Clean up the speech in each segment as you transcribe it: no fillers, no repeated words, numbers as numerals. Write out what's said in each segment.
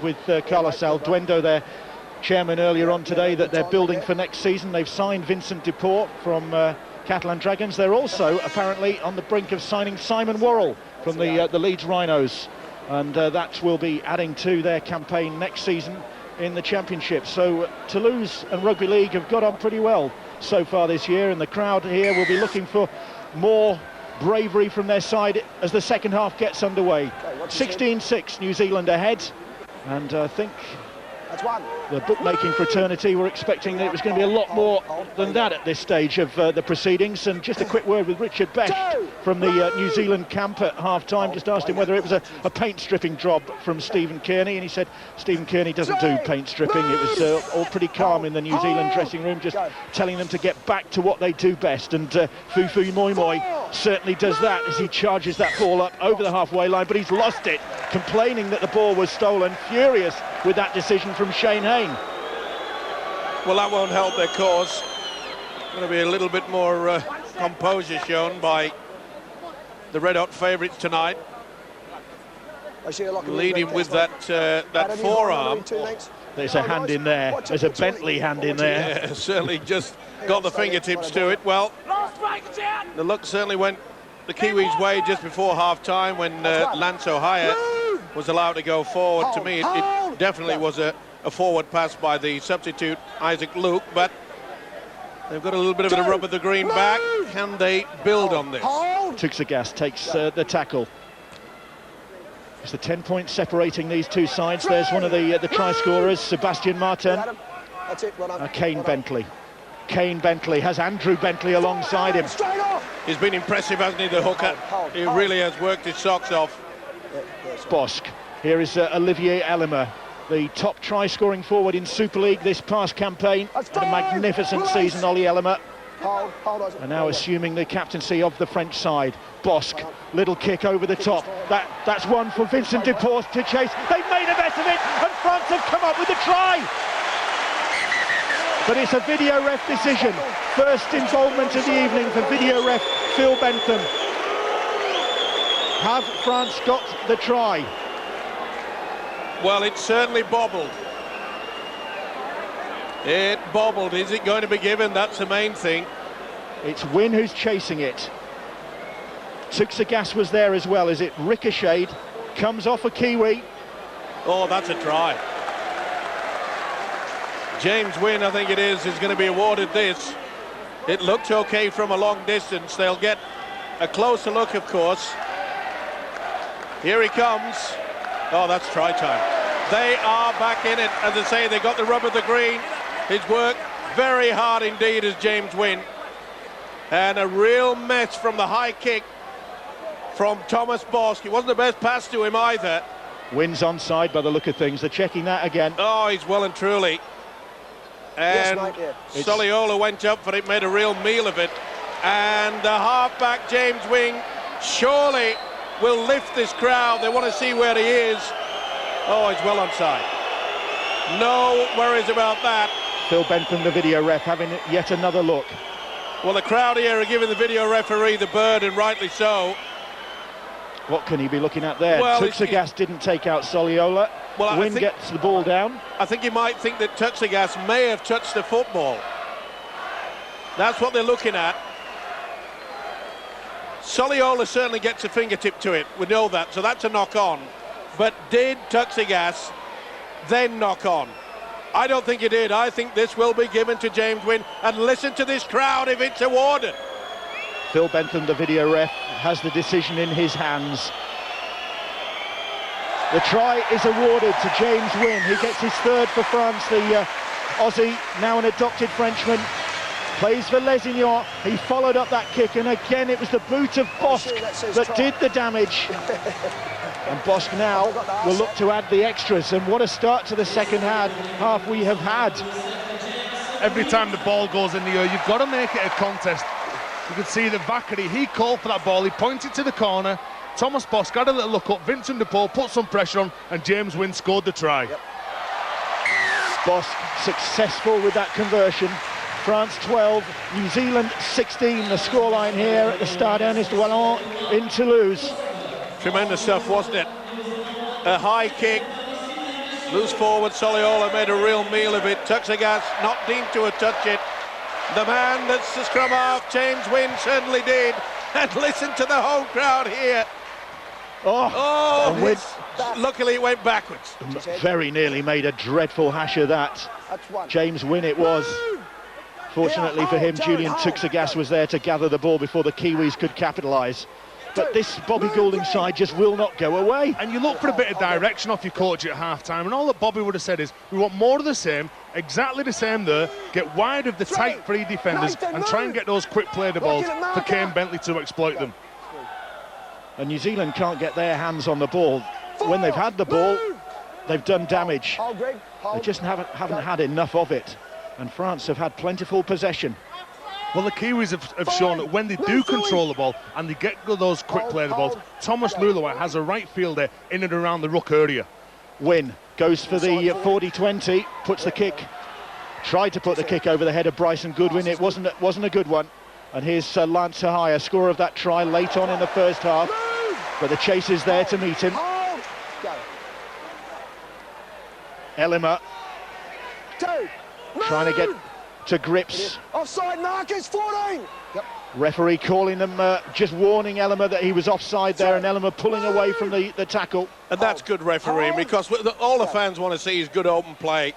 with Carlos Alduendo, their chairman, earlier on today, that they're building for next season. They've signed Vincent Duport from Catalan Dragons. They're also apparently on the brink of signing Simon Worrell from the Leeds Rhinos, and that will be adding to their campaign next season in the Championship. So Toulouse and Rugby League have got on pretty well so far this year, and the crowd here will be looking for more bravery from their side as the second half gets underway. 16-6 New Zealand ahead, and I think the bookmaking fraternity were expecting that it was going to be a lot more than that at this stage of the proceedings. And just a quick word with Richard Beck from the New Zealand camp at half-time. Just asked him whether it was a paint-stripping job from Stephen Kearney, and he said Stephen Kearney doesn't do paint-stripping. It was all pretty calm in the New Zealand dressing room, just telling them to get back to what they do best. And Fufu Moimoi certainly does that as he charges that ball up over the halfway line, but he's lost it, complaining that the ball was stolen, furious with that decision from Shane Hayne. Well, that won't help their cause. Going to be a little bit more composure shown by the red hot favourites tonight, leading with that forearm. There's a hand in there. There's a Bentley hand in there. Yeah, certainly just got the fingertips to it. Well, the luck certainly went the Kiwis' way just before half-time when Lance O'Hire was allowed to go forward. To me, it definitely was a forward pass by the substitute Isaac Luke, but they've got a little bit of a rub of the green back. Can they build on this? Tuxegas takes the tackle. It's the 10 points separating these two sides. There's one of the try scorers, Sebastian Martin. Kane Bentley. Kane Bentley has Andrew Bentley alongside him. He's been impressive, hasn't he, the hooker? He really has worked his socks off. Bosk. Here is Olivier Ellimer, the top try-scoring forward in Super League this past campaign. Had a magnificent season, Ollie Ellimer. And now assuming the captaincy of the French side. Bosk, little kick over the top. That's one for Vincent Duport to chase. They've made a mess of it, and France have come up with the try. But it's a video ref decision. First involvement of the evening for video ref Phil Bentham. Have France got the try? Well, it certainly bobbled. It bobbled. Is it going to be given? That's the main thing. It's Wynne who's chasing it. Tuxegas was there as well as it ricocheted. Comes off a Kiwi. Oh, that's a try. James Wynne, I think it is going to be awarded this. It looked okay from a long distance. They'll get a closer look, of course. Here he comes. Oh, that's try time. They are back in it. As I say, they got the rub of the green. He's worked very hard indeed as James Wynne. And a real mess from the high kick from Thomas Bosk. It wasn't the best pass to him either. Wynne's onside by the look of things. They're checking that again. Oh, he's well and truly. And Soliola went up for it, made a real meal of it. And the halfback, James Wynne, surely will lift this crowd. They want to see where he is. Oh, he's well onside. No worries about that. Phil Bentham, the video ref, having yet another look. Well, the crowd here are giving the video referee the bird, and rightly so. What can he be looking at there? Well, Tuxegas didn't take out Soliola. Well, Wynne gets the ball down. I think you might think that Tuxegas may have touched the football. That's what they're looking at. Soliola certainly gets a fingertip to it. We know that, so that's a knock-on. But did Tuxegas then knock on? I don't think he did. I think this will be given to James Wynne. And listen to this crowd if it's awarded. Phil Bentham, the video ref, has the decision in his hands. The try is awarded to James Wynne. He gets his third for France, the Aussie, now an adopted Frenchman. Plays for Lesignan. He followed up that kick, and again it was the boot of Bosk that did the damage. And Bosk now will look to add the extras, and what a start to the second half we have had. Every time the ball goes in the air, you've got to make it a contest. You can see that Vakary, he called for that ball, he pointed to the corner. Thomas Bosk had a little look up, Vincent Duport put some pressure on, and James Wynne scored the try. Bosk successful with that conversion. France 12, New Zealand 16, the scoreline here at the Stade Ernest Wallon in Toulouse. Tremendous stuff, wasn't it? A high kick, Loose forward, Soliola made a real meal of it. Tuxegas not deemed to have touched it. The man that's the scrum half, James Wynne, certainly did. And listen to the home crowd here. Luckily it went backwards. Very nearly made a dreadful hash of that. James Wynne it was. Fortunately for him, Julian Tuxegas was there to gather the ball before the Kiwis could capitalise. But this Bobby Goulding side just will not go away. And you look for a bit of direction off your coach at half-time, and all that Bobby would have said is, we want more of the same, exactly the same there, get wide of the tight free defenders and try and get those quick play the balls for Kane Bentley to exploit them. And New Zealand can't get their hands on the ball. When they've had the ball, they've done damage. They just haven't had enough of it. And France have had plentiful possession. Well, the Kiwis have shown that when they do control the ball and they get those quick play the balls, Thomas Luluai has a right fielder in and around the ruck area. Wynne goes for the 40-20, puts the kick, tried to put the kick over the head of Bryson Goodwin. It wasn't a good one. And here's Lance Hahaya, scorer of that try late on in the first half. But the chase is there to meet him. Elima trying to get to grips. Offside markers, 14. Referee calling them, just warning Elima that he was offside there, and Elima pulling away from the tackle. And that's good refereeing, because all the fans want to see is good open play.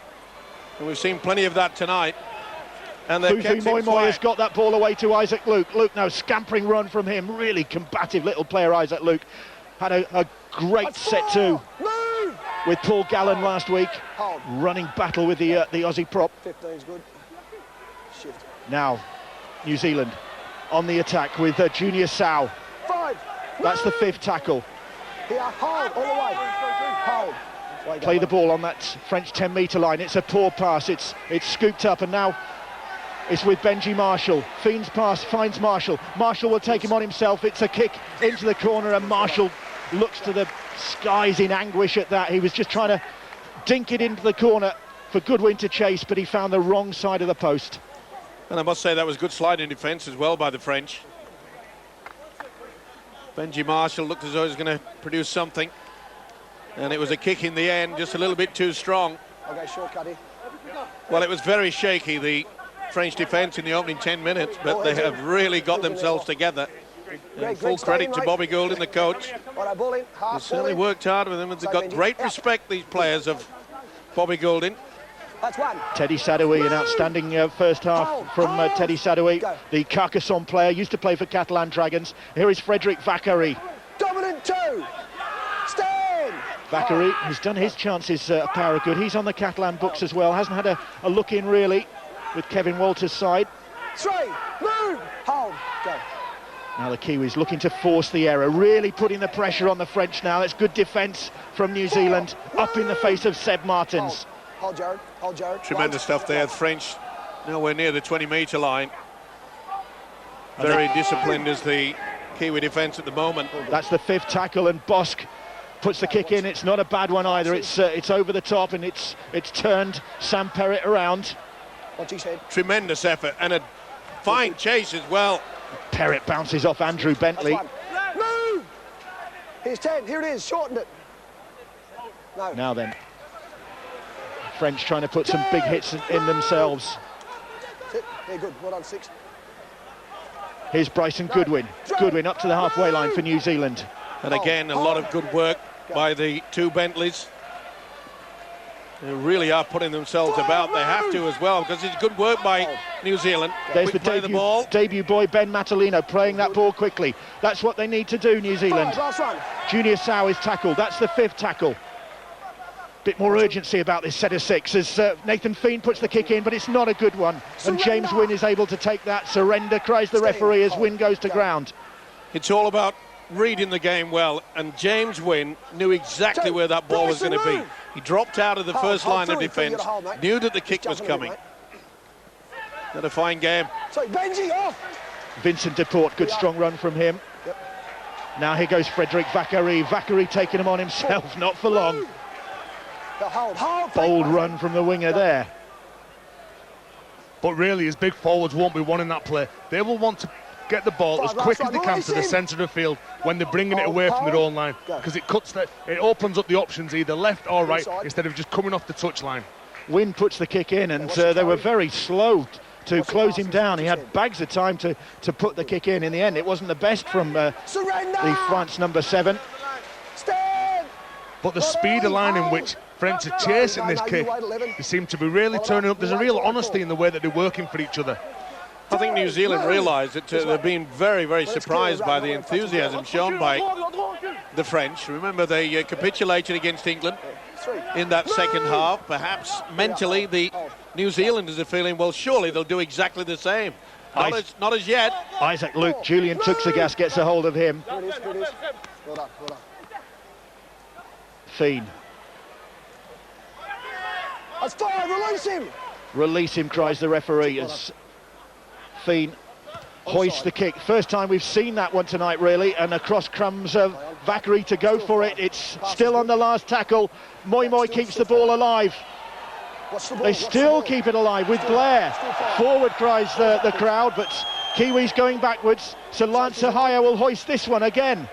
And we've seen plenty of that tonight. And they've kept Moi him Moi has quiet. got that ball away to Isaac Luke. Luke now scampering run from him. Really combative little player, Isaac Luke. Had a great set to with Paul Gallen last week. Running battle with the Aussie prop. 15's good. Shift. Now, New Zealand on the attack with Junior Sau. 5. That's the 5th tackle. Here, hold all the way. Hold. Play the ball on that French 10-metre line. It's a poor pass. It's scooped up, and now it's with Benji Marshall. Fiends pass, finds Marshall. Marshall will take him on himself. It's a kick into the corner, and Marshall looks to the skies in anguish at that. He was just trying to dink it into the corner for Goodwin to chase, but he found the wrong side of the post. And I must say that was good sliding defence as well by the French. Benji Marshall looked as though he was going to produce something. And it was a kick in the end, just a little bit too strong. Okay, shortcut here. Well, it was very shaky, the French defence in the opening 10 minutes, but they have really got themselves together. And full credit to Bobby Goulding, the coach. He certainly worked hard with them, and they've got great respect, these players, of Bobby Goulding. That's one. Teddy Sadoui, an outstanding first half from Teddy Sadoui, the Carcassonne player, used to play for Catalan Dragons. Here is Frederic Vacari. Dominant 2. Stand. Vacari has done his chances a power of good. He's on the Catalan books as well. Hasn't had a look in really with Kevin Walters' side. 3. Move. Hold. Go. Now the Kiwis looking to force the error, really putting the pressure on the French now. It's good defence from New Zealand, up in the face of Seb Martins. Hold, Jared. Hold, Jared. Tremendous stuff there. The French nowhere near the 20-metre line. Very disciplined as the Kiwi defence at the moment. That's the 5th tackle, and Bosk puts the kick in. It's not a bad one either. It's over the top, and it's turned Sam Perrett around. Watch his head. Tremendous effort, and a fine chase as well. Perrett bounces off Andrew Bentley. Move. Here's 10. Here it is. Shortened it. No. Now then, French trying to put some big hits in themselves. Yeah, good. Well done, 6. Here's Bryson Goodwin. Goodwin up to the halfway line for New Zealand. And again, a lot of good work by the two Bentleys. They really are putting themselves about. They have to as well, because it's good work by New Zealand. There's Quick the play ball. debut boy, Ben Matalino, playing that ball quickly. That's what they need to do, New Zealand. Last one. Junior Sau is tackled. That's the 5th tackle. Bit more urgency about this set of 6 as Nathan Fiend puts the kick in, but it's not a good one. And James Wynne is able to take that. Surrender, cries the referee as Wynne goes to ground. It's all about reading the game well, and James Wynne knew exactly where that ball was going to be. He dropped out of the first line of defence, knew that the kick was coming. Got a fine game. So Benji off. Vincent Deport, good strong run from him. Now here goes Frederic Vacari. Vacari taking him on himself, not for long. Bold run from the winger there. But really, his big forwards won't be wanting that play. They will want to get the ball as quick as they can to the centre of the field when they're bringing it away from their own line, because it opens up the options either left or right instead of just coming off the touchline. Wynn puts the kick in, and they were very slow to close him down. He had bags of time to put the kick in. In the end, it wasn't the best from the France number 7. But the speed of line in which French are chasing this kick, they seem to be really turning up. There's a real honesty in the way that they're working for each other. I think New Zealand realised that they've been very, very surprised by the enthusiasm shown by the French. Remember, they capitulated against England in that second half. Perhaps mentally the New Zealanders are feeling, well, surely they'll do exactly the same. Not as yet. Isaac Luke, Julian Tuxegas gets a hold of him. Fien. That's fine, release him! Release him, cries the referee, as Fien hoists the kick. First time we've seen that one tonight, really, and across crumbs of Vakary to go for it. It's still on the last tackle. Moi Moi keeps the ball alive. They still keep it alive with Blair. Forward, cries the crowd, but Kiwis going backwards. So Lance Ahaya will hoist this one again.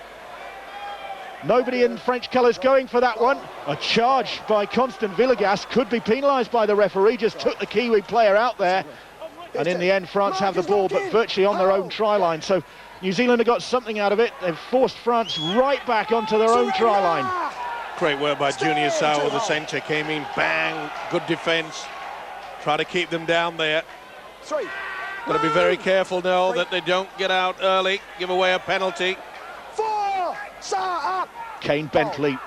Nobody in French colours going for that one. A charge by Constant Villegas could be penalised by the referee, just took the Kiwi player out there. And in the end, France have the ball, but virtually on their own try line. So New Zealand have got something out of it. They've forced France right back onto their own try line. Great work by Junior Sa'u, the centre, came in, bang, good defence. Try to keep them down there. Got to be very careful now that they don't get out early, give away a penalty. Kane Bentley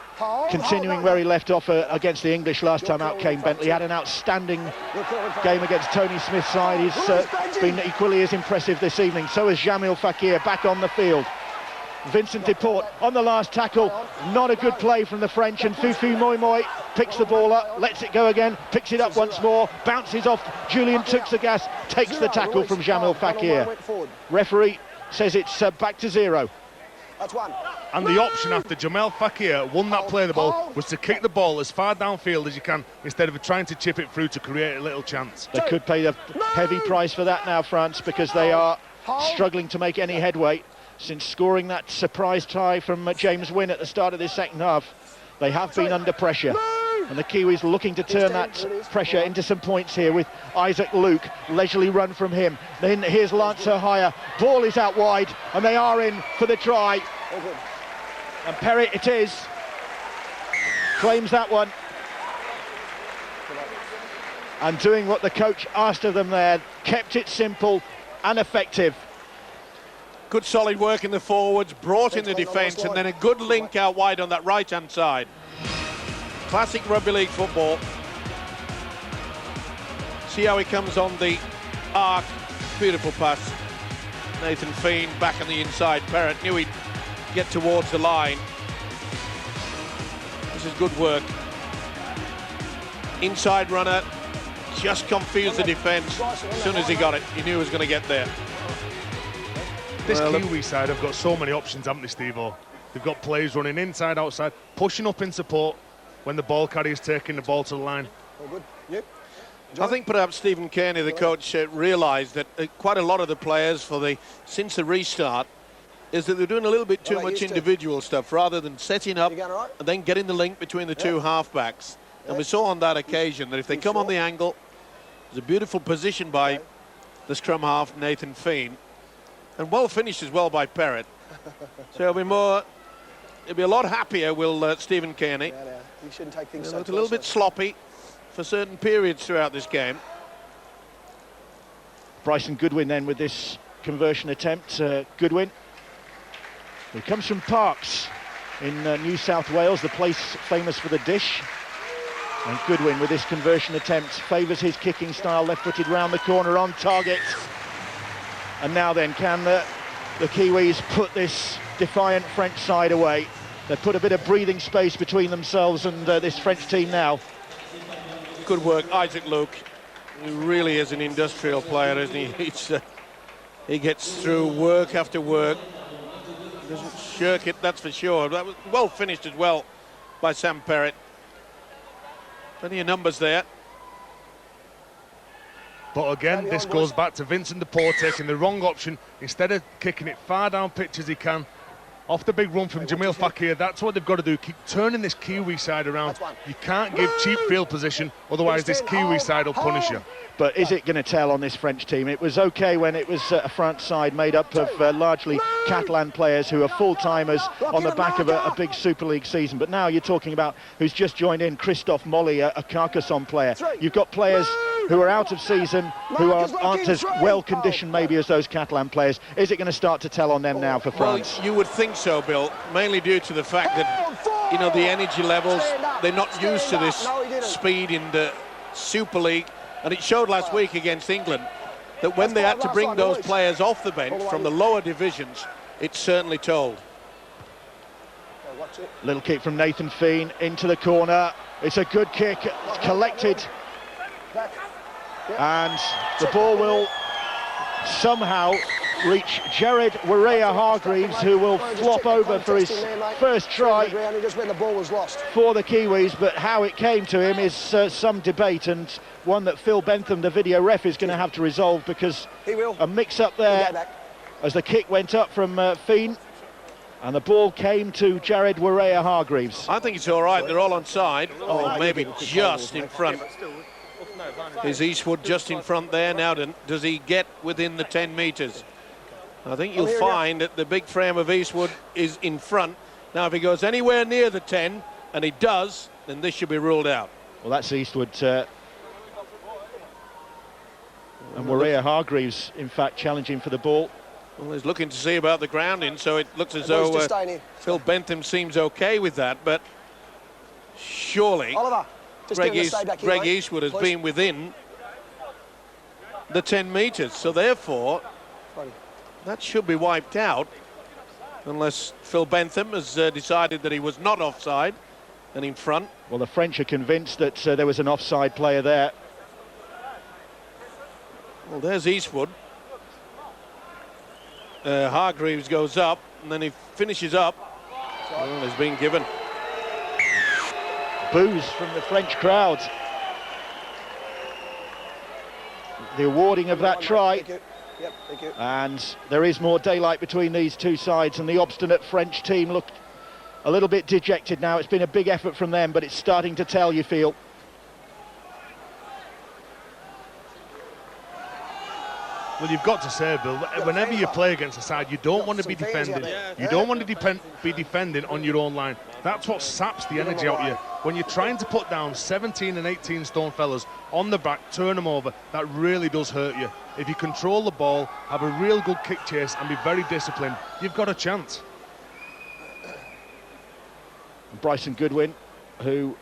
continuing where he left off against the English last time out. Kane Bentley had an outstanding game against Tony Smith's side. He's been equally as impressive this evening. So has Jamil Fakir back on the field. Vincent Deporte on the last tackle. Not a good play from the French, and Fufu Moi Moi picks the ball up, lets it go again, picks it up once more, bounces off Julian Tuxegas, takes the tackle from Jamil Fakir. Referee says it's back to 0. That's one. And the option after Jamel Fakir won that play of the ball was to kick the ball as far downfield as you can instead of trying to chip it through to create a little chance. They could pay the heavy price for that now, France, because they are struggling to make any headway since scoring that surprise try from James Wynn at the start of this second half. They have been under pressure, and the Kiwis looking to turn that pressure into some points here with Isaac Luke. Leisurely run from him. Then here's Lance Ahaya. Ball is out wide, and they are in for the try. And Perrett it is. Claims that one. And doing what the coach asked of them there. Kept it simple and effective. Good solid work in the forwards, brought in the defence, and then a good link out wide on that right-hand side. Classic rugby league football. See how he comes on the arc. Beautiful pass. Nathan Fien back on the inside. Perrett knew he'd get towards the line. This is good work. Inside runner, just confused the defence. As soon as he got it, he knew he was going to get there. This Kiwi side have got so many options, haven't they, Steve-O? They've got players running inside, outside, pushing up in support when the ball carrier's taking the ball to the line. All good. Yep. I think perhaps Stephen Kearney, the coach, realised that quite a lot of the players since the restart is that they're doing a little bit too much individual stuff rather than setting up and then getting the link between the two halfbacks. And we saw on that occasion that if they come on the angle, there's a beautiful position by the scrum half, Nathan Fien. And well finished as well by Perrett. So he'll be a lot happier, will Stephen Kearney. He shouldn't take things a little bit sloppy for certain periods throughout this game. Bryson Goodwin then with this conversion attempt. Goodwin, who comes from Parkes in New South Wales, the place famous for the dish. And Goodwin with this conversion attempt favours his kicking style, left-footed round the corner on target. And now then, can the Kiwis put this defiant French side away? They've put a bit of breathing space between themselves and this French team now. Good work, Isaac Luke. He really is an industrial player, isn't he? He gets through work after work. Doesn't shirk it, that's for sure. That was well finished as well by Sam Perrett. Plenty of numbers there. But again, this goes back to Vincent de Paul taking the wrong option. Instead of kicking it far down pitch as he can, off the big run from Jamil Fakir, that's what they've got to do. Keep turning this Kiwi side around. You can't give cheap field position, otherwise this Kiwi side will punish you. But is it going to tell on this French team? It was okay when it was a France side made up of largely Catalan players who are full-timers on the back of a big Super League season. But now you're talking about who's just joined in, Christophe Molly, a Carcassonne player. You've got players who are out of season, who aren't as well-conditioned maybe as those Catalan players. Is it going to start to tell on them now for France? Well, you would think so, Bill, mainly due to the fact that, you know, the energy levels, they're not used to this speed in the Super League. And it showed last week against England that when they had to bring those players off the bench from the lower divisions, it certainly told. Little kick from Nathan Feen into the corner. It's a good kick, it's collected. And the ball will somehow reach Jared Warrea-Hargreaves, who will flop over for his first try for the Kiwis. But how it came to him is some debate, and one that Phil Bentham, the video ref, is going to have to resolve, because a mix-up there as the kick went up from Feen, and the ball came to Jared Warrea-Hargreaves. I think it's all right, they're all onside, or maybe just in front. Is Eastwood just in front there now? Does he get within the 10 metres? I think you'll find that the big frame of Eastwood is in front. Now, if he goes anywhere near the 10, and he does, then this should be ruled out. Well, that's Eastwood. And Warrea-Hargreaves, in fact, challenging for the ball. Well, he's looking to see about the grounding, so it looks as though Phil Bentham seems okay with that, but surely Greg Eastwood has been within the 10 metres, so therefore that should be wiped out, unless Phil Bentham has decided that he was not offside and in front. Well, the French are convinced that there was an offside player there. Well, there's Eastwood. Hargreaves goes up, and then he finishes up. Well, he's been given. Boos from the French crowd. The awarding of that try. Thank you. And there is more daylight between these two sides, and the obstinate French team look a little bit dejected now. It's been a big effort from them, but it's starting to tell, you feel. Well, you've got to say, Bill, whenever you play against a side, you don't want to be defending. You don't want to be defending on your own line. That's what saps the energy out of you. When you're trying to put down 17 and 18 stone fellas on the back, turn them over, that really does hurt you. If you control the ball, have a real good kick chase and be very disciplined, you've got a chance. Bryson Goodwin, who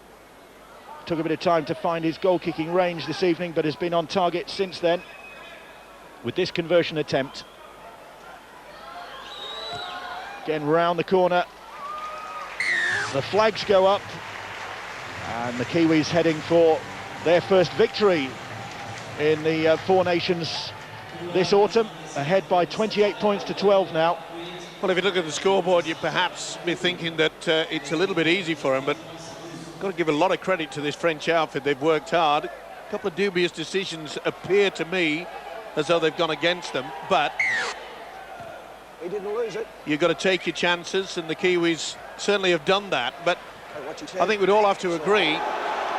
took a bit of time to find his goal-kicking range this evening, but has been on target since then with this conversion attempt. Again, round the corner. The flags go up, and the Kiwis heading for their first victory in the Four Nations this autumn, ahead by 28 points to 12 now. Well, if you look at the scoreboard, you'd perhaps be thinking that it's a little bit easy for him, but got to give a lot of credit to this French outfit. They've worked hard. A couple of dubious decisions appear to me as though they've gone against them, but He didn't lose it. you've got to take your chances, and the Kiwis certainly have done that. But I think we'd all have to agree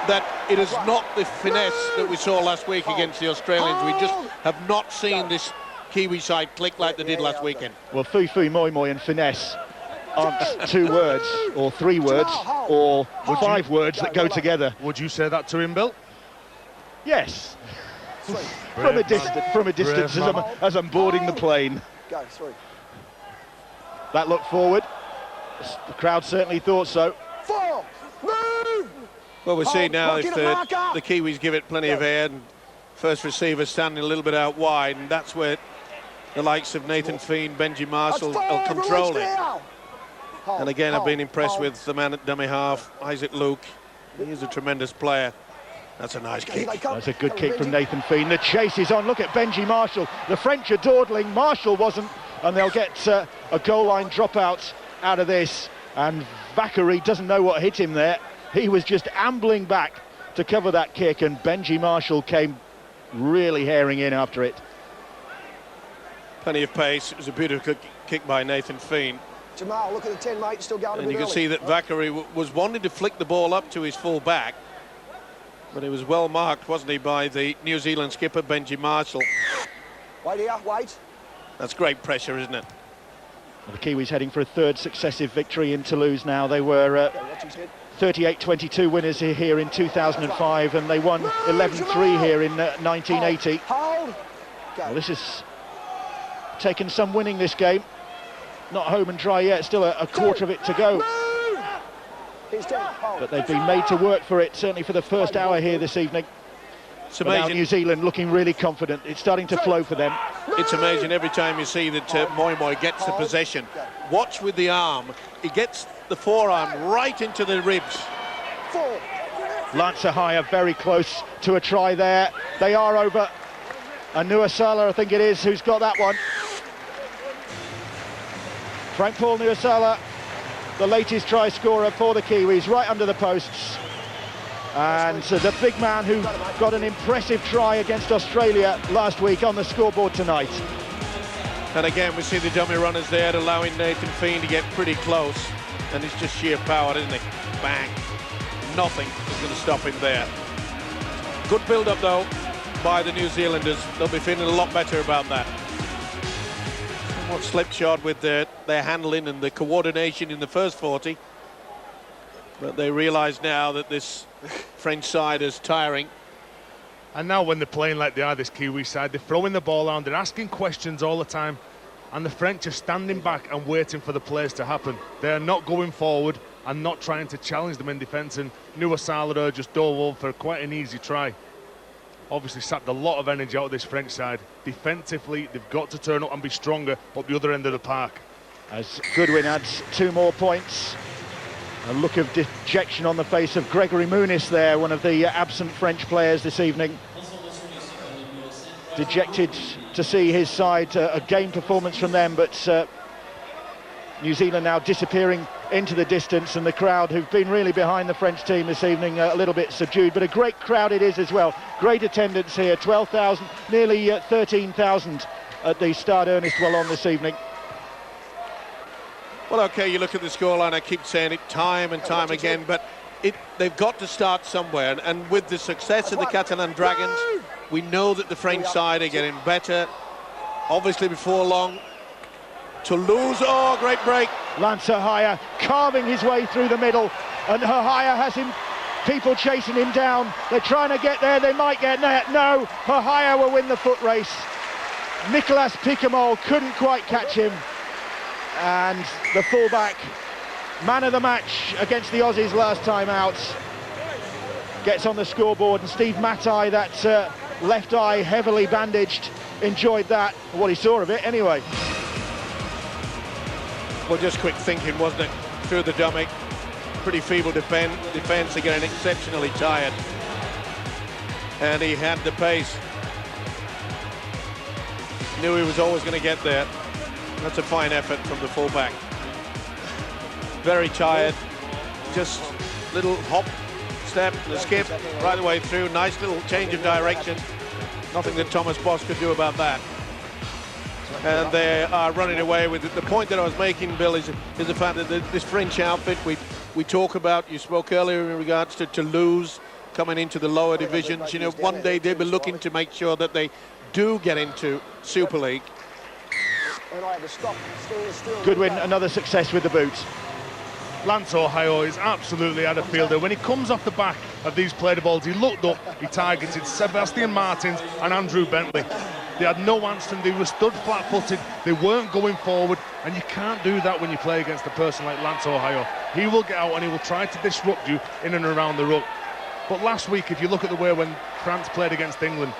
that it is not the finesse that we saw last week against the Australians. We just have not seen this Kiwi side click like they did last weekend. Well, foo-foo, moi-moi and finesse aren't two words, or three words, or 5 words that go together. Would you say that to him, Bill? Yes. From a distance as I'm boarding the plane. Go, 3. That look forward, the crowd certainly thought so. 4, move! Well, we'll see now if marker. the Kiwis give it plenty of air, and first receiver standing a little bit out wide, and that's where the likes of Nathan Feen, Benji Marshall will control it. And again, I've been impressed with the man at dummy half, Isaac Luke. He's a tremendous player. That's a nice kick. That's a good kick from Nathan Feen. The chase is on. Look at Benji Marshall. The French are dawdling. Marshall wasn't, and they'll get a goal line dropout out of this. And Vakary doesn't know what hit him there. He was just ambling back to cover that kick, and Benji Marshall came really herring in after it. Plenty of pace. It was a beautiful kick by Nathan Feen. Jamal, look at the 10, mate. Still going a And bit you can early. see that Vakary was wanting to flick the ball up to his full back, but it was well marked, wasn't he, by the New Zealand skipper, Benji Marshall. Wait here, wait. That's great pressure, isn't it? Well, the Kiwis heading for a third successive victory in Toulouse now. They were Okay, watch his head. 38-22 winners here in 2005, and they won 11-3 here in 1980. Hold. Go. Well, this has taken some winning, this game. Not home and dry yet, still a quarter of it to go. Move. He's 10. Hold. But they've been made to work for it, certainly for the first hour here this evening. It's But now amazing. New Zealand looking really confident. It's starting to flow for them. It's amazing every time you see that Moi Moi gets the possession. Watch with the arm. He gets the forearm right into the ribs. 4. Lance Ahaya very close to a try there. They are over. And Nuasala, I think it is, who's got that one. Frank Paul Nuasala, the latest try scorer for the Kiwis, right under the posts. And the big man who got an impressive try against Australia last week on the scoreboard tonight. And again, we see the dummy runners there, allowing Nathan Feen to get pretty close. And it's just sheer power, isn't it? Bang. Nothing is going to stop him there. Good build-up, though, by the New Zealanders. They'll be feeling a lot better about that. Somewhat slipshod with their handling and the coordination in the first 40. But they realise now that this French side is tiring. And now when they're playing like they are, this Kiwi side, they're throwing the ball around, they're asking questions all the time, and the French are standing back and waiting for the plays to happen. They're not going forward and not trying to challenge them in defence, and Nuasala just dove over for quite an easy try. Obviously sapped a lot of energy out of this French side. Defensively, they've got to turn up and be stronger up the other end of the park. As Goodwin adds 2 more points. A look of dejection on the face of Gregory Muniz there, one of the absent French players this evening. Dejected to see his side, a game performance from them, but New Zealand now disappearing into the distance, and the crowd who've been really behind the French team this evening a little bit subdued, but a great crowd it is as well. Great attendance here, 12,000, nearly 13,000 at the Stade Ernest Wallon this evening. Well, OK, you look at the scoreline, I keep saying it time and time again, but they've got to start somewhere. And with the success of the Catalan Dragons, we know that the French side are getting better. Obviously, before long, Toulouse, oh, great break. Lance Ahaya carving his way through the middle, and Ahaya has people chasing him down. They're trying to get there, they might get there. No, Ahaya will win the foot race. Nicolas Picamol couldn't quite catch him. And the fullback, man of the match against the Aussies last time out, gets on the scoreboard, and Steve Matai, that left eye heavily bandaged, enjoyed that, what he saw of it anyway. Well, just quick thinking, wasn't it? Through the dummy, pretty feeble defence, they're getting exceptionally tired. And he had the pace. Knew he was always going to get there. That's a fine effort from the fullback. Very tired, just little hop, step, and a skip right the way through. Nice little change of direction. Nothing that Thomas Boss could do about that. And they are running away with it. The point that I was making, Bill, is the fact that this French outfit we talk about, you spoke earlier in regards to Toulouse coming into the lower divisions. You know, one day they'll be looking to make sure that they do get into Super League. And I had to stop. Still. Goodwin, another success with the boot. Lance Ohio is absolutely at a fielder. When he comes off the back of these play the balls, he looked up, he targeted Sebastian Martins and Andrew Bentley. They had no answer, they were stood flat-footed, they weren't going forward, and you can't do that when you play against a person like Lance Ohio. He will get out and he will try to disrupt you in and around the ruck. But last week, if you look at the way when France played against England,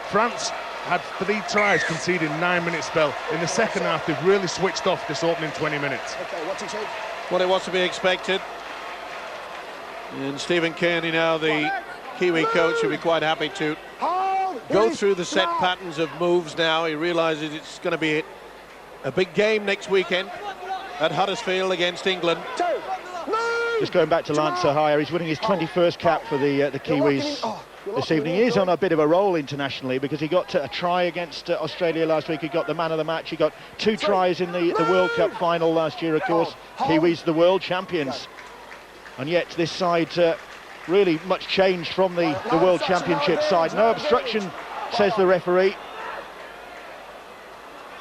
France had 3 tries conceded in 9-minute spell. In the second half, they've really switched off this opening 20 minutes. Okay, what's he say? Well, it was to be expected. And Stephen Kearney now, the Kiwi coach, will be quite happy to go through the set patterns of moves now. He realises it's going to be a big game next weekend at Huddersfield against England. Just going back to Lance Ahaya, he's winning his 21st cap for the Kiwis this evening. He is on a bit of a roll internationally because he got a try against Australia last week. He got the man of the match. He got 2 tries in the World Cup final last year, of course. Kiwis, the world champions. And yet this side really much changed from the World Championship side. No obstruction, says the referee.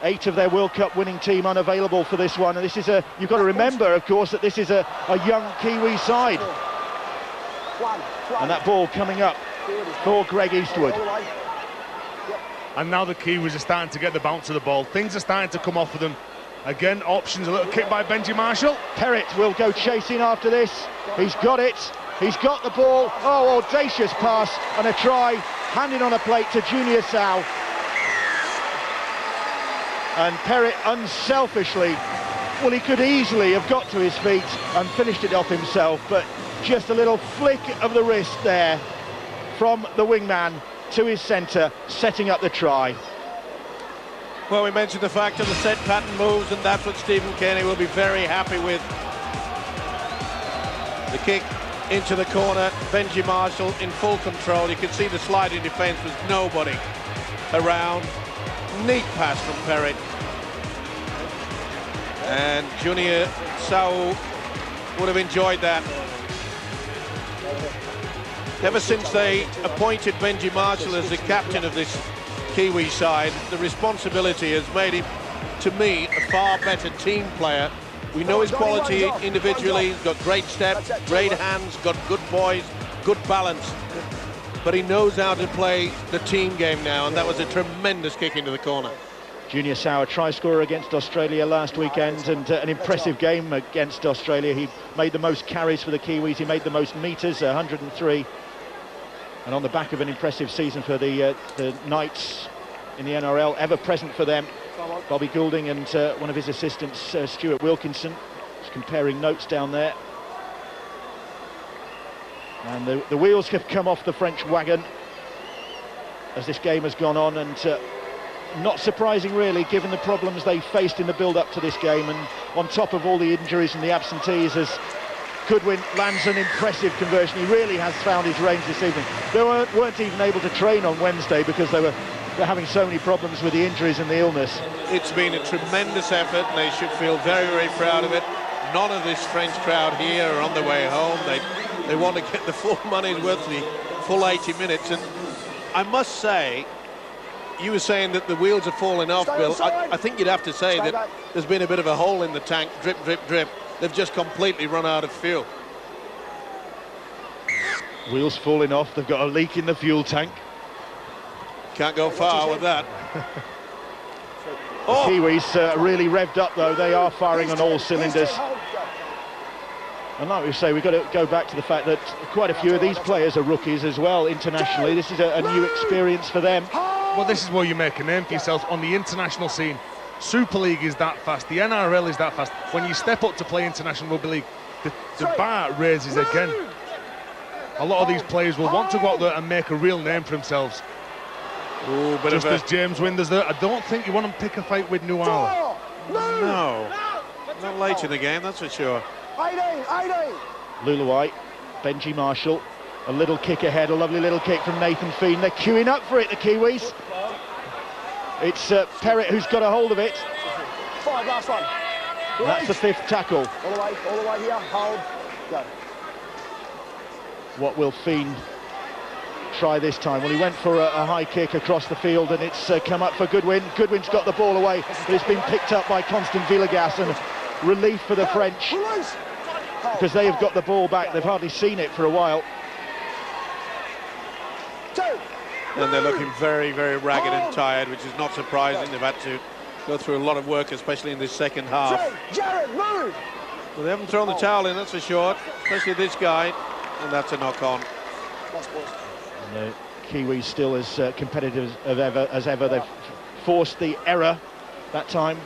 8 of their World Cup winning team unavailable for this one. And this is you've got to remember, of course, that this is a young Kiwi side. And that ball coming up for Greg Eastwood. And now the Kiwis are starting to get the bounce of the ball. Things are starting to come off of them. Again, options, a little kick by Benji Marshall. Perrett will go chasing after this. He's got it. He's got the ball. Oh, audacious pass and a try. Handing on a plate to Junior Sau. And Perrett unselfishly, well, he could easily have got to his feet and finished it off himself, but just a little flick of the wrist there from the wingman to his centre, setting up the try. Well, we mentioned the fact of the set pattern moves, and that's what Stephen Kearney will be very happy with. The kick into the corner, Benji Marshall in full control. You can see the sliding defence was nobody around. Neat pass from Perrett. And Junior Sau would have enjoyed that. Ever since they appointed Benji Marshall as the captain of this Kiwi side, the responsibility has made him, to me, a far better team player. We know his quality individually. He's got great steps, great hands, got good poise, good balance. But he knows how to play the team game now, and that was a tremendous kick into the corner. Junior Sau, a try scorer against Australia last weekend, and an impressive game against Australia. He made the most carries for the Kiwis, he made the most metres, 103. And on the back of an impressive season for the Knights in the NRL, ever present for them, Bobby Goulding and one of his assistants, Stuart Wilkinson, just comparing notes down there. And the wheels have come off the French wagon as this game has gone on, and not surprising really, given the problems they faced in the build-up to this game, and on top of all the injuries and the absentees, as Goodwin lands an impressive conversion. He really has found his range this evening. They weren't even able to train on Wednesday because they're having so many problems with the injuries and the illness. It's been a tremendous effort, and they should feel very, very proud of it. None of this French crowd here are on their way home. They want to get the full money's worth, the full 80 minutes. And I must say, you were saying that the wheels are falling off, Bill. I think you'd have to say that there's been a bit of a hole in the tank, drip, drip, drip. They've just completely run out of fuel. Wheels falling off, they've got a leak in the fuel tank. Can't go far with that. The Kiwis really revved up though, they are firing on all cylinders. And like we say, we've got to go back to the fact that quite a few of these players are rookies as well internationally. This is a new experience for them. Well, this is where you make a name for yourself on the international scene. Super League is that fast, the NRL is that fast. When you step up to play International Rugby League, the bar raises again. A lot of these players will want to go out there and make a real name for themselves. Ooh, but just as James Winders there, I don't think you want to pick a fight with Nuala. No, not late in the game, that's for sure. Luluai, Benji Marshall, a little kick ahead, a lovely little kick from Nathan Feen. They're queuing up for it, the Kiwis. It's Perrett who's got a hold of it. Last one. And that's the 5th tackle. All the way here, hold, go. What will Feen try this time? Well, he went for a high kick across the field, and it's come up for Goodwin. Goodwin's got the ball away, but it's been picked up by Constant Villegas, and relief for the French, because they have got the ball back. They've hardly seen it for a while. And they're looking very, very ragged and tired, which is not surprising. They've had to go through a lot of work, especially in this second half. Jared, move! Well, they haven't thrown the towel in, that's for sure, especially this guy, and that's a knock-on. And the Kiwis still as competitive as ever. They've forced the error that time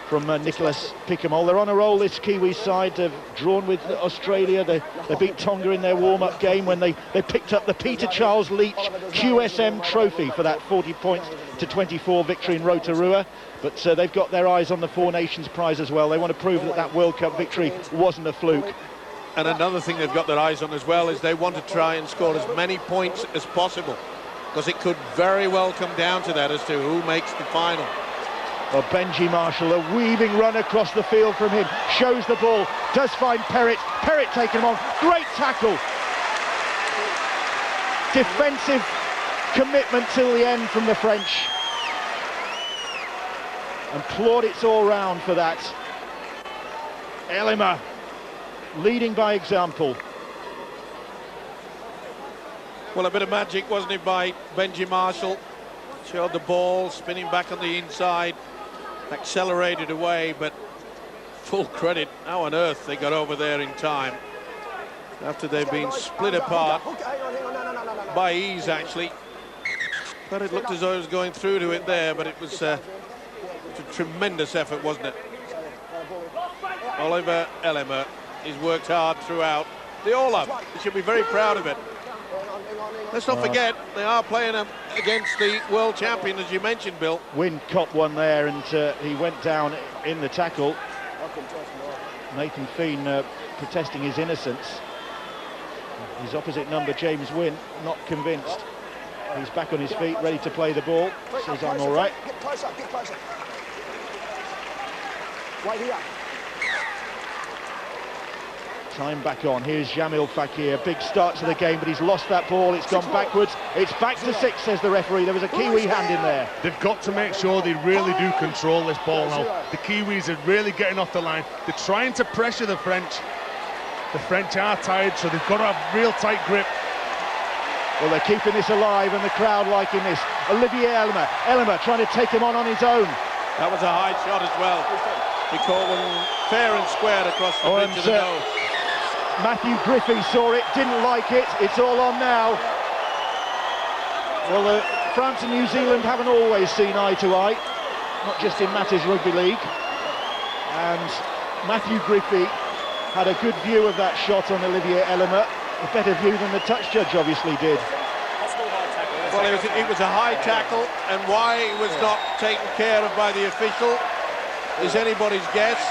from Nicholas Picamole. They're on a roll, this Kiwi side. They've drawn with Australia. They beat Tonga in their warm-up game when they picked up the Peter Charles Leach QSM trophy for that 40 points to 24 victory in Rotorua. But they've got their eyes on the Four Nations prize as well. They want to prove that World Cup victory wasn't a fluke. And another thing they've got their eyes on as well is they want to try and score as many points as possible, because it could very well come down to that as to who makes the final. Well, Benji Marshall, a weaving run across the field from him, shows the ball, does find Perrett. Perrett taking him on, great tackle. Defensive commitment till the end from the French. And plaudits all round for that. Elima leading by example. Well, a bit of magic, wasn't it, by Benji Marshall? Showed the ball, spinning back on the inside, accelerated away, but full credit. How on earth they got over there in time after they've been split apart by ease, actually. But it looked as though it was going through to it there, but it was a tremendous effort, wasn't it? Oliver Elima, he's worked hard throughout. They all have. They should be very proud of it. Let's not forget, they are playing against the world champion, as you mentioned, Bill. Wynne caught one there, and he went down in the tackle. Nathan Feen protesting his innocence. His opposite number, James Wynne, not convinced. He's back on his feet, ready to play the ball. Says, I'm all right. Get closer, get closer. Right here. Time back on. Here's Jamil Fakir. Big start to the game, but he's lost that ball. It's gone backwards. It's back to 6, says the referee. There was a Kiwi hand in there. They've got to make sure they really do control this ball now. The Kiwis are really getting off the line. They're trying to pressure the French. The French are tired, so they've got to have real tight grip. Well, they're keeping this alive, and the crowd liking this. Olivier Elima. Elima trying to take him on his own. That was a high shot as well. He caught one fair and square across the bridge of the nose. Matthew Griffey saw it, didn't like it. It's all on now. Well, France and New Zealand haven't always seen eye to eye, not just in matters rugby league. And Matthew Griffey had a good view of that shot on Olivier Elima, a better view than the touch judge obviously did. Well, it was a high tackle, and why it was not taken care of by the official is anybody's guess.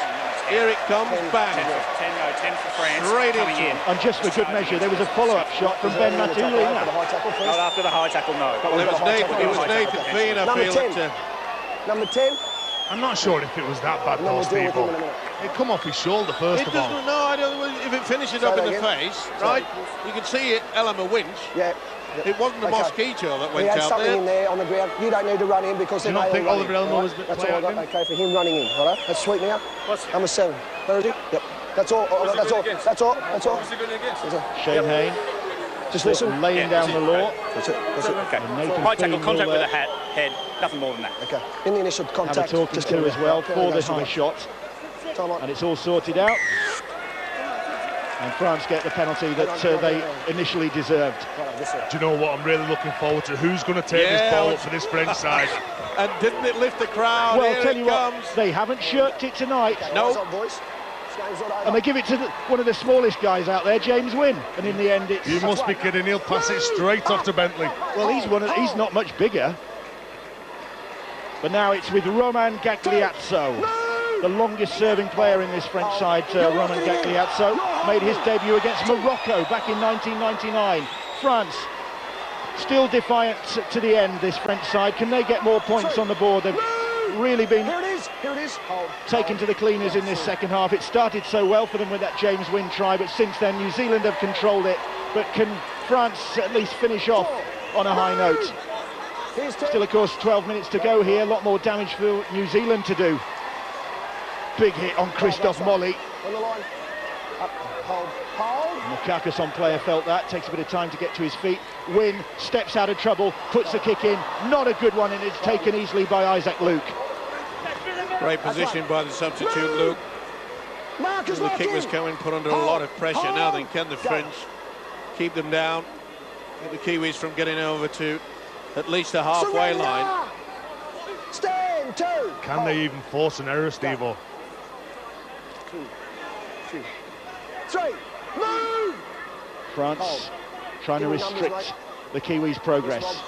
Here it comes, bang. 10 for France. Straight into in. And just for good measure, there was a follow-up shot from Ben Matulina. Not after the high tackle, no. Well, it was Nathan Feen, I feel that. Number 10. I'm not sure if it was that bad, though, Steve. It come off his shoulder first of all. No, I don't. If it finishes up in the face, right? You can see it, Elima Winch. Yeah. It wasn't a mosquito that went he had out something there. in there on the ground. You don't need to run in because Do you not think Oliver Elima was That's all I got. Okay, for him running in. All right. Let's sweep me up. Number 7. Where is he? Yep. That's all. That's all. That's all. That's all. Shane Hayne. Just listen. Laying down the law. That's it. That's it. Okay. Nathan High tackle, Feen contact will, with the head, nothing more than that. Okay. In the initial have a contact. talking just to as well there for we the go, high shot. Time on. And it's all sorted out. And France get the penalty that they initially deserved. Do you know what I'm really looking forward to? Who's going to take this ball up for this French side? And didn't it lift the crowd? Well, Here tell it you comes. what, they haven't shirked it tonight. No. And they give it to one of the smallest guys out there, James Wynne. And in the end, it's... You must be kidding. He'll pass it straight off to Bentley. Well, he's not much bigger. But now it's with Romain Gagliazzo. The longest serving player in this French side, Romain Gagliazzo, made his debut against Morocco back in 1999. France still defiant to the end, this French side. Can they get more points on the board? They've really been taken to the cleaners in this second half. It started so well for them with that James Wynne try, but since then New Zealand have controlled it. But can France at least finish off on a high note? Still, of course, 12 minutes to go here. A lot more damage for New Zealand to do. Big hit on Christophe Molly. On the line. And the Carcassonne player felt that. Takes a bit of time to get to his feet. Wynne steps out of trouble, puts the kick in. Not a good one, and it's taken easily by Isaac Luke. Great position by the substitute, Luke. The kick was coming, put under a lot of pressure. Now then, can the French keep them down? Get the Kiwis from getting over to at least the halfway line. Stand 2. Can they even force an error, Steve-O? 2, 3. Move! France trying to restrict the Kiwis' progress.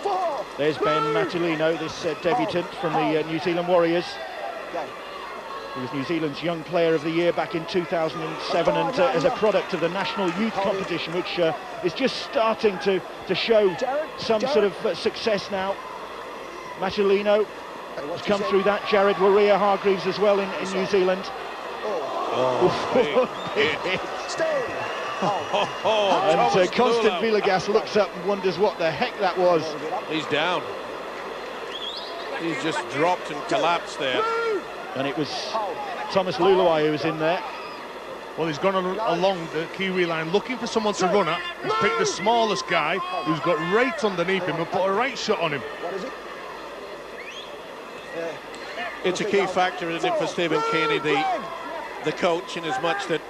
4. There's Ben Matulino, this debutant from the New Zealand Warriors. He was New Zealand's Young Player of the Year back in 2007, and as a product of the national youth competition, which is just starting to show some sort of success now. Machelino has come through that. Jared Waerea-Hargreaves as well in New Zealand. And Constant Villegas looks up and wonders what the heck that was. He's down. He's just dropped and collapsed there. And it was Thomas Luluai who was in there. Well, he's gone along the Kiwi line looking for someone to run at. He's picked the smallest guy who's got right underneath him and put a right shot on him. It's a key factor, isn't it, for Stephen Kearney, the coach, in as much that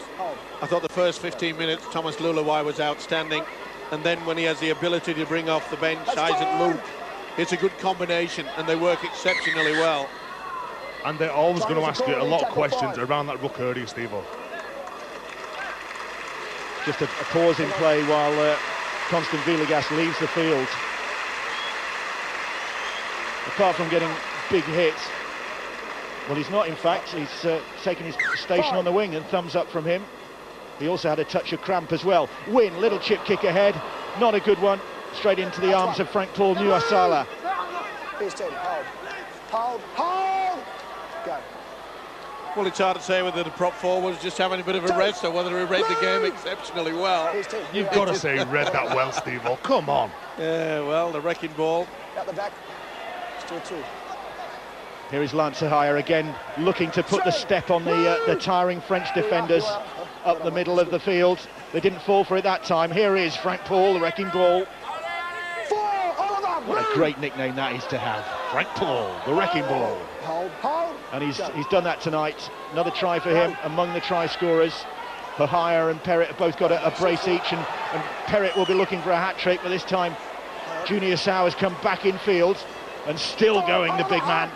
I thought the first 15 minutes Thomas Luluai was outstanding, and then when he has the ability to bring off the bench Isaac Luke, it's a good combination and they work exceptionally well. And they're always going to ask you a lot of questions around that ruck early, Steve-O. Just a pause in play while Constant Villegas leaves the field. Apart from getting big hits, well, he's not, in fact. He's taken his station on the wing, and thumbs up from him. He also had a touch of cramp as well. Win, little chip kick ahead, not a good one. Straight into the arms of Frank Paul Nu'uausala. Here's 10, hold, go. Well, it's hard to say whether the prop forward was just having a bit of a rest or whether he read the game exceptionally well. You've got to say he read that well, Steve-O. Come on. Yeah, well, the wrecking ball. Out the back, still 2. Here is Lance Hire again, looking to put the step on the tiring French defenders up the middle of the field. They didn't fall for it that time. Here is Frank Paul, the wrecking ball. What a great nickname that is to have. Frank Paul, the wrecking ball. Hold. And he's done that tonight. Another try for him among the try scorers. Hire and Perrett have both got a brace each, and Perrett will be looking for a hat-trick, but this time Junior Sa'u has come back in field and still going, the big man.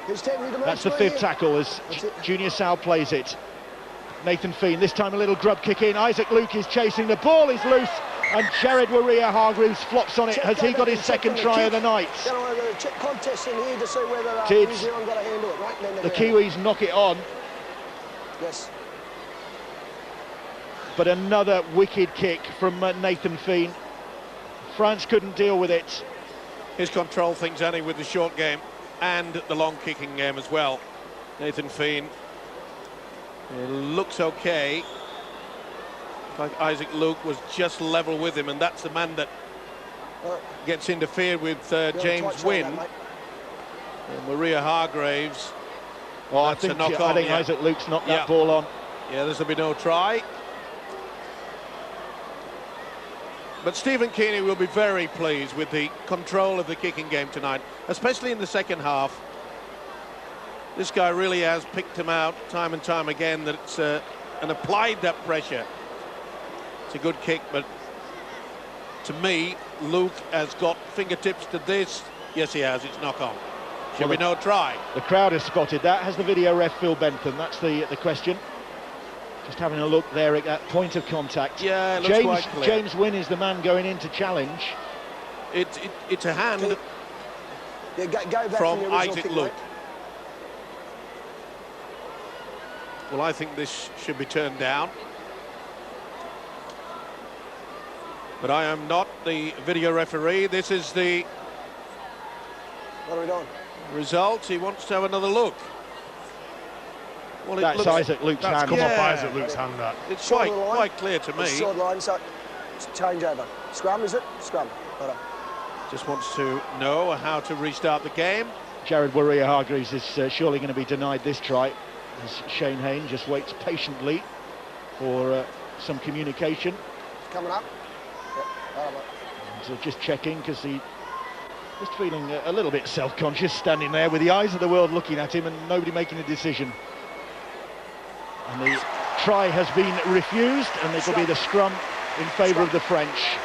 That's the 5th tackle as Junior Sa'u plays it. Nathan Fien, this time a little grub kick in. Isaac Luke is chasing, the ball is loose, and Jared Waerea-Hargreaves flops on it. Has he got his second try of the night? The Kiwis knock it on. Yes. But another wicked kick from Nathan Fien. France couldn't deal with it. His control things, Annie, with the short game and the long kicking game as well. Nathan Fien looks okay. Like Isaac Luke was just level with him, and that's the man that gets interfered with, James Wynn. And Waerea-Hargreaves. Oh, I think Isaac Luke's knocked that ball on. Yeah, this will be no try. But Stephen Kearney will be very pleased with the control of the kicking game tonight, especially in the second half. This guy really has picked him out time and time again, and applied that pressure. It's a good kick, but to me, Luke has got fingertips to this. Yes, he has. It's knock on. Should be no try. The crowd has spotted that. Has the video ref Phil Bentham? That's the question. Just having a look there at that point of contact. Yeah, it looks quite clear. James Wynn is the man going in to challenge. It's a hand from Isaac Luke. Well, I think this should be turned down. But I am not the video referee. This is the What are we doing? result. He wants to have another look. Well, that's Isaac Luke's hand. That's come off Isaac Luke's hand, that. It's quite clear to me. Short line, so it's change over. Scrum, is it? Scrum. Just wants to know how to restart the game. Jared Waerea-Hargreaves is surely going to be denied this try, as Shane Hayne just waits patiently for some communication. Coming up. Yep. So just checking, because he just feeling a little bit self-conscious, standing there with the eyes of the world looking at him and nobody making a decision. And the try has been refused, and it will be the scrum in favour of the French.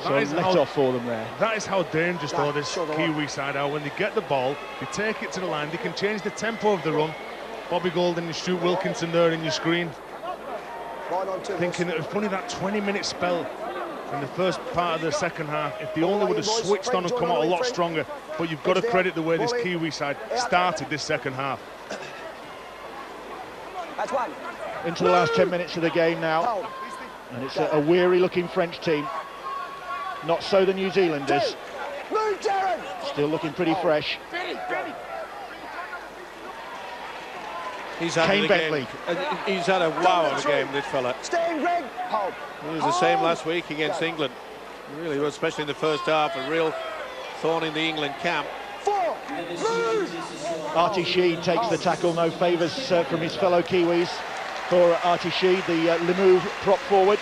So let off for them there. That is how dangerous though this Kiwi side are. When they get the ball, they take it to the line, they can change the tempo of the run. Bobby Golden and Stuart Wilkinson there in your screen. Thinking that if only that 20-minute spell in the first part of the second half. If they only would have switched on and come out a lot stronger, but you've got to credit the way this Kiwi side started this second half. That's one. Into the last 10 minutes of the game now, and it's a weary-looking French team. Not so the New Zealanders. Move, Darren. Still looking pretty fresh. He's had Kane a Bentley. He's had a wow of a game, this fella. Stay in, Greg. Hold. He was the same last week against England. Really was, especially in the first half, a real thorn in the England camp. 4. Move. Artie Sheed takes the tackle, no favours from his fellow Kiwis for Artie Sheed, the Lemieux prop forward.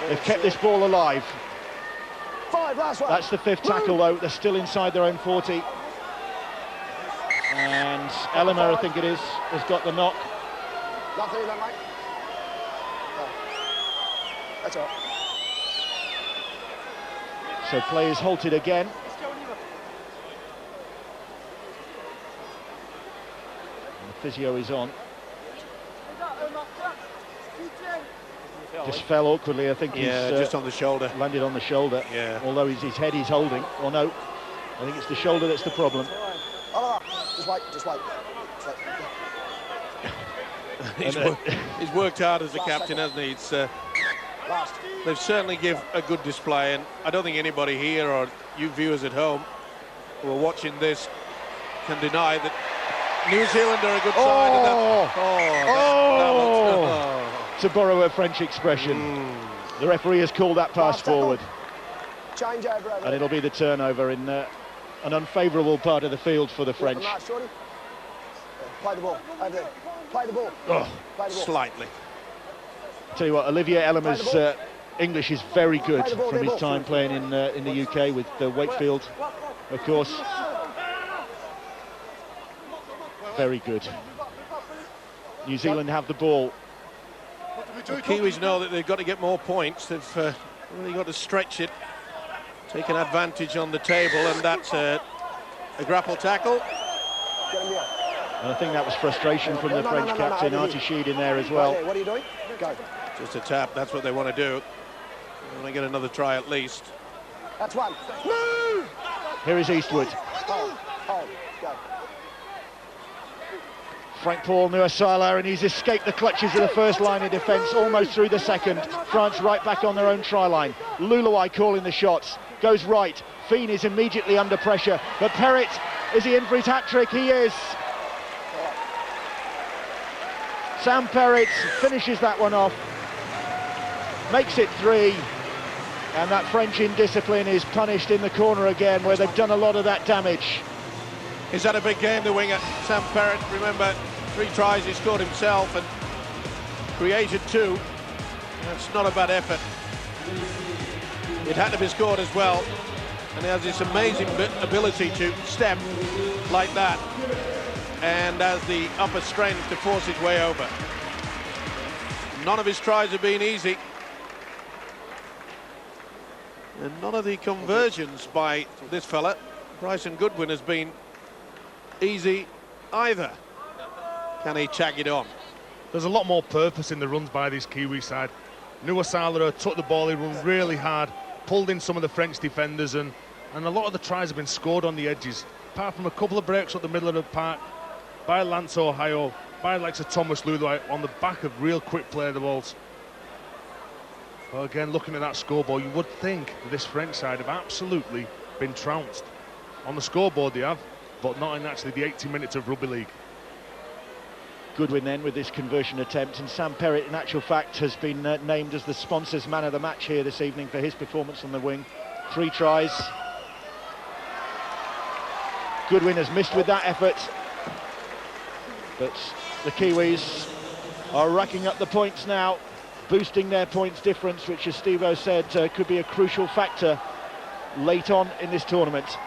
They've kept this ball alive. 5, last one. That's the 5th tackle though, they're still inside their own 40. And Ellimer, I think it is, has got the knock. Nothing, that, mate. That's all right. So play is halted again. And the physio is on. Just fell awkwardly, I think. Yeah, he's just on the shoulder. landed on the shoulder. Yeah. Although his head is holding. Or no, I think it's the shoulder that's the problem. Oh, just wait, just wait. Just wait. He's worked hard as a captain, hasn't he? Last. They've certainly give a good display, and I don't think anybody here or you viewers at home who are watching this can deny that New Zealand are a good side. And that, To borrow a French expression, the referee has called that pass Last tackle. forward, Change over. and it'll be the turnover in an unfavourable part of the field for the French. Mark, shorty. Play the ball. Over there. Play the ball. Play the ball. slightly. Tell you what, Olivier Ellimer's English is very good Play the ball, from his ball. time playing in the UK with Wakefield, of course. Very good. New Zealand have the ball. The Kiwis know that they've got to get more points. They've really got to stretch it, take an advantage on the table, and that's a grapple tackle. Get him here. And I think that was frustration from the French captain, Artie Sheed, in there as well. Right there. What are you doing? Go. Just a tap, that's what they want to do. They want to get another try at least. That's one. Move! Here is Eastwood. Hold. Go. Frank Paul Nuasala, and he's escaped the clutches of the first line of defence, almost through the second. France right back on their own try line. Luluai calling the shots. Goes right. Fien is immediately under pressure. But Perrett, is he in for his hat-trick? He is. Sam Perrett finishes that one off. Makes it 3. And that French indiscipline is punished in the corner again, where they've done a lot of that damage. He's had a big game, the winger, Sam Perrett. Remember, 3 tries he scored himself and created 2. That's not a bad effort. It had to be scored as well. And he has this amazing ability to step like that, and has the upper strength to force his way over. None of his tries have been easy. And none of the conversions by this fella, Bryson Goodwin, has been easy either. Can he tag it on? There's a lot more purpose in the runs by this Kiwi side. Nuasala took the ball, he run really hard, pulled in some of the French defenders, and a lot of the tries have been scored on the edges. Apart from a couple of breaks up the middle of the park by Lance Ohio, by the likes of Thomas Luluai, on the back of real quick play of the balls. Well, again, looking at that scoreboard, you would think that this French side have absolutely been trounced. On the scoreboard they have, but not in actually the 80 minutes of rugby league. Goodwin then with this conversion attempt, and Sam Perrett in actual fact has been named as the sponsors man of the match here this evening for his performance on the wing. 3 tries. Goodwin has missed with that effort, but the Kiwis are racking up the points now, boosting their points difference, which, as Steve-O said, could be a crucial factor late on in this tournament.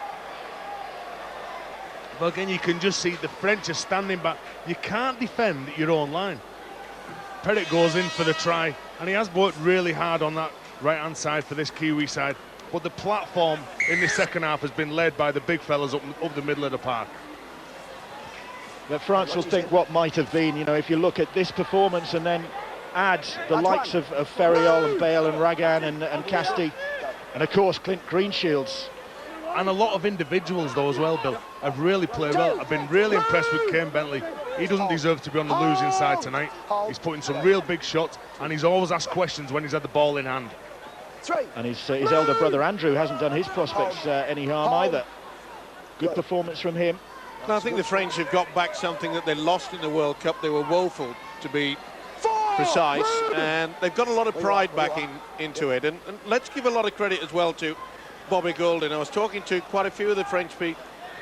Well, again, you can just see the French are standing back. You can't defend your own line. Perrett goes in for the try, and he has worked really hard on that right-hand side for this Kiwi side. But the platform in the second half has been led by the big fellas up the middle of the park. But France will think what might have been. You know, if you look at this performance and then add the likes of Ferriol and Bale and Ragan and Casti, and of course Clint Greenshields. And a lot of individuals though as well, Bill, have really played well. I've been really impressed with Kane Bentley. He doesn't deserve to be on the losing side tonight. He's putting some real big shots, and he's always asked questions when he's had the ball in hand. And his elder brother Andrew hasn't done his prospects any harm either. Good performance from him. No, I think the French have got back something that they lost in the World Cup. They were woeful, to be precise, and they've got a lot of pride back into it. And let's give a lot of credit as well to Bobby Golding. I was talking to quite a few of the French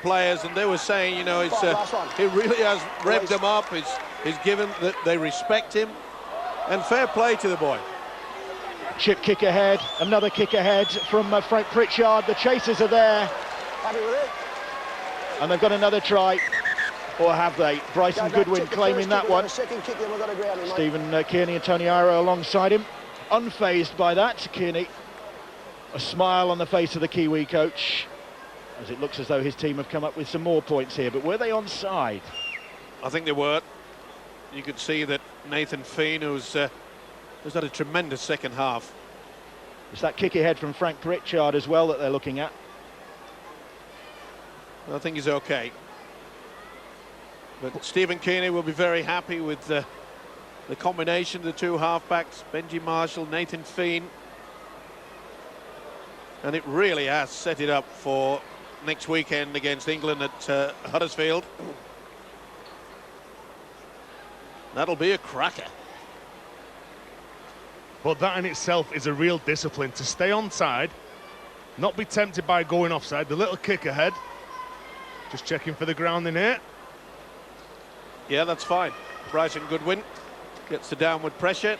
players, and they were saying, you know, he really has revved them up. He's given that they respect him, and fair play to the boy. Chip kick ahead, another kick ahead from Frank Pritchard. The chasers are there. Happy with it? And they've got another try, or have they? Bryson Goodwin claiming that one. Stephen Kearney and Tony Iro alongside him. Unfazed by that, Kearney. A smile on the face of the Kiwi coach, as it looks as though his team have come up with some more points here. But were they onside? I think they were. You could see that Nathan Feen, who's had a tremendous second half. It's that kick ahead from Frank Pritchard as well that they're looking at. I think he's okay. But Stephen Kearney will be very happy with the combination of the two halfbacks, Benji Marshall, Nathan Feen. And it really has set it up for next weekend against England at Huddersfield. That'll be a cracker. But that in itself is a real discipline, to stay onside, not be tempted by going offside. The little kick ahead, just checking for the ground in here. Yeah, that's fine. Bryson Goodwin gets the downward pressure.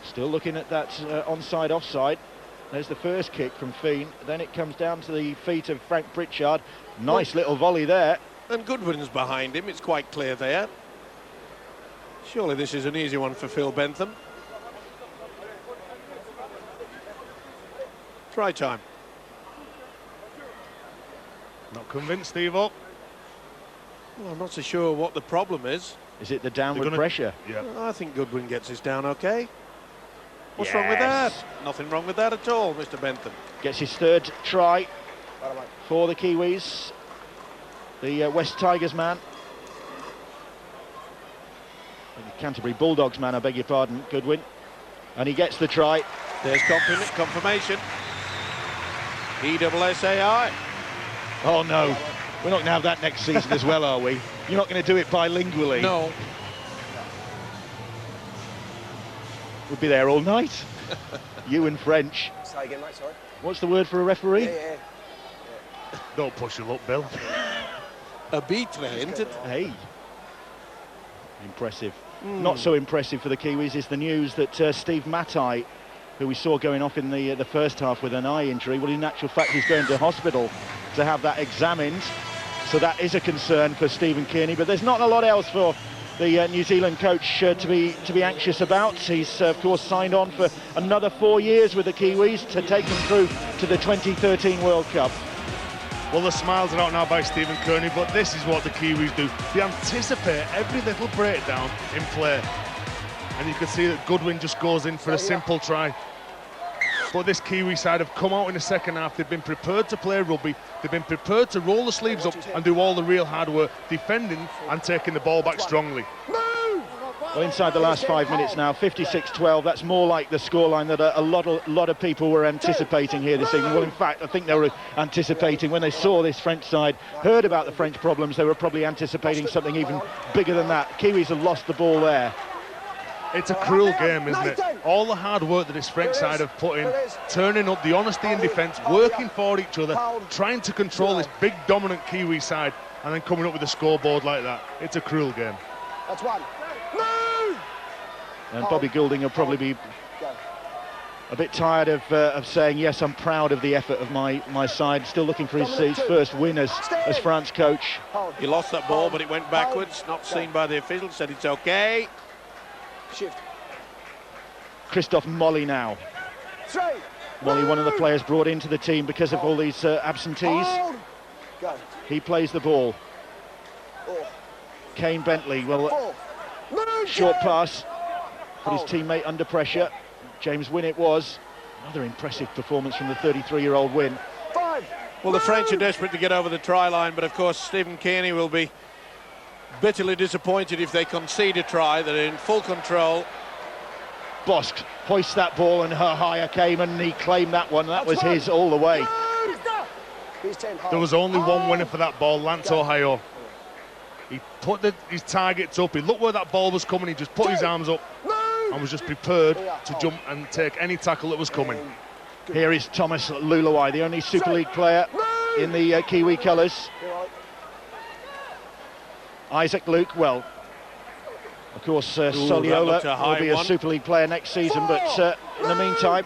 Still looking at that onside offside. There's the first kick from Feen. Then it comes down to the feet of Frank Pritchard. Nice little volley there. And Goodwin's behind him, it's quite clear there. Surely this is an easy one for Phil Bentham. Try time. Not convinced, Steve-O. Well, I'm not so sure what the problem is. Is it the downward pressure? Yeah. I think Goodwin gets this down okay. What's wrong with that? Nothing wrong with that at all, Mr. Bentham. Gets his third try for the Kiwis. The West Tigers man. The Canterbury Bulldogs man, I beg your pardon, Goodwin. And he gets the try. There's confirmation. ESSAI. Oh no, we're not going to have that next season as well, are we? You're not going to do it bilingually. No. We'll be there all night. You and French. Say again, mate, sorry. What's the word for a referee? Yeah. Don't push your luck, Bill. Arbitre, isn't it? Hey. Impressive. Not so impressive for the Kiwis is the news that Steve Matai, who we saw going off in the first half with an eye injury, well, in actual fact, he's going to hospital to have that examined. So that is a concern for Stephen Kearney, but there's not a lot else for the New Zealand coach to be anxious about. He's of course signed on for another 4 years with the Kiwis to take them through to the 2013 World Cup. Well, the smiles are out now by Stephen Kearney, but this is what the Kiwis do. They anticipate every little breakdown in play. And you can see that Goodwin just goes in for a simple try. But this Kiwi side have come out in the second half. They've been prepared to play rugby. They've been prepared to roll the sleeves up and do all the real hard work, defending and taking the ball back strongly. Well, inside the last 5 minutes now, 56-12. That's more like the scoreline that a lot of people were anticipating here this evening. Well, in fact, I think they were anticipating when they saw this French side, heard about the French problems, they were probably anticipating something even bigger than that. Kiwis have lost the ball there. It's a cruel game, isn't it? All the hard work that this French side have put in, turning up the honesty in defence, working for each other, trying to control this big dominant Kiwi side, and then coming up with a scoreboard like that. It's a cruel game. That's one. And Bobby Goulding will probably be a bit tired of saying, yes, I'm proud of the effort of my side. Still looking for his first win as France coach. He lost that ball, but it went backwards. Not seen by the officials, said it's okay. Shift. Christophe Molly now. Molly, one of the players brought into the team because of all these absentees. He plays the ball. Kane Bentley. Well, short pass, put his teammate under pressure. James Wynn it was. Another impressive performance from the 33-year-old Wynn. Well, the French are desperate to get over the try line, but of course Stephen Kearney will be bitterly disappointed if they concede a try. They're in full control. Bosc hoists that ball, and Haya came and he claimed that one. That was his all the way. There was only one winner for that ball, Lance Ohio. He put his targets up, he looked where that ball was coming, he just put his arms up and was just prepared to jump and take any tackle that was coming. Here is Thomas Luluai, the only Super League player in the Kiwi colours. Isaac Luke, well, of course, Soliola will be a Super League player next season, but in the meantime,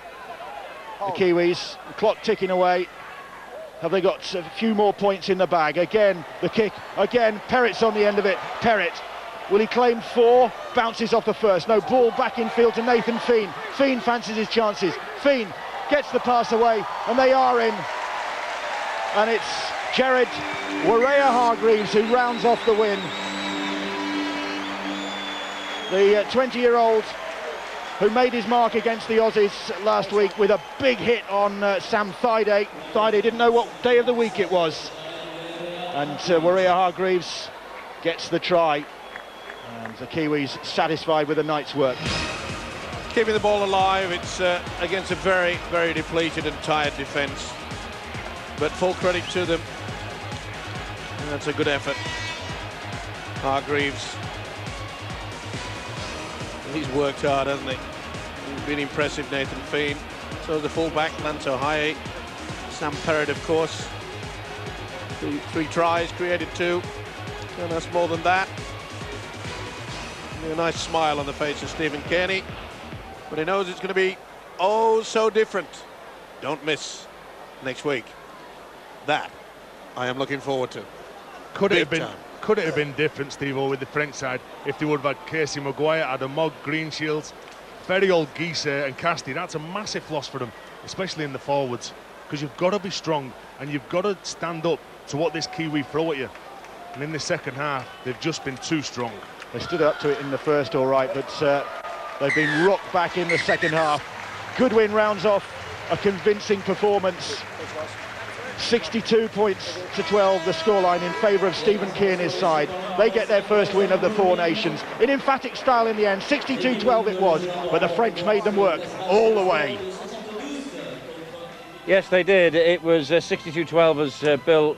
the Kiwis, the clock ticking away. Have they got a few more points in the bag? Again, the kick, again, Perrett's on the end of it. Perrett, will he claim 4? Bounces off the first. No, ball back in field to Nathan Feen. Feen fancies his chances. Feen gets the pass away, and they are in. And it's Jared Waerea-Hargreaves who rounds off the win. The 20-year-old who made his mark against the Aussies last week with a big hit on Sam Thaiday. Thaiday didn't know what day of the week it was. And Waerea-Hargreaves gets the try. And the Kiwis satisfied with the night's work. Keeping the ball alive, it's against a very, very depleted and tired defence. But full credit to them. And that's a good effort. Hargreaves. He's worked hard, hasn't he? He's been impressive, Nathan Feen. So the fullback, Lance Ohio. Sam Perrett, of course. Three tries, created 2. And that's more than that. A nice smile on the face of Stephen Kearney. But he knows it's going to be oh so different. Don't miss next week. That I am looking forward to. Could it have been different, Steve-O, with the French side if they would have had Casey Maguire, Adam Mogg, Greenshields, very old Geyser and Casti? That's a massive loss for them, especially in the forwards, because you've got to be strong and you've got to stand up to what this Kiwi throw at you. And in the second half, they've just been too strong. They stood up to it in the first, all right, but they've been rocked back in the second half. Goodwin rounds off a convincing performance. 62 points to 12, the scoreline in favour of Stephen Kearney's side. They get their first win of the Four Nations in emphatic style in the end. 62-12 it was, but the French made them work all the way. Yes, they did. It was 62-12 as Bill